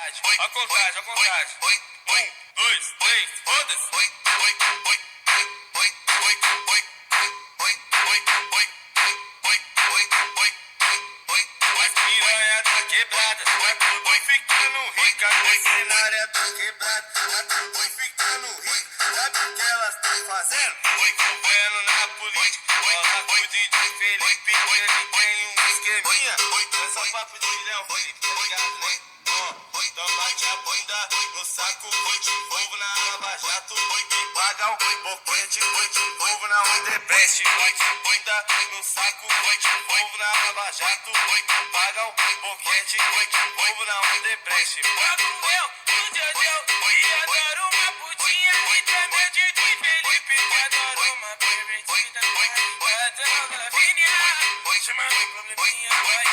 A contagem, a contagem. 1, 2, 3, foda-se. As piranha tá quebrada, foi ficando rica, a mercenária tá quebrada, foi ficando rica, sabe o que elas tão fazendo? Foi acompanhando na política, rola com o DJ Felipe, ele tem um esqueminha, é só papo de Léo Felipe, tá ligado, né? Então bate a bunda no saco, foi te envolvo na Lava Jato, foi que paga o boquete, foi te envolvo na Odebrecht, foi te bunda no saco, foi te envolvo na Lava Jato, foi que paga o boquete, foi te envolvo na Odebrecht. Pago eu, um Jojo, e adoro uma putinha, e também de Felipe, que adoro uma pervertida, adoro a Lavínia, chamando probleminha, vai,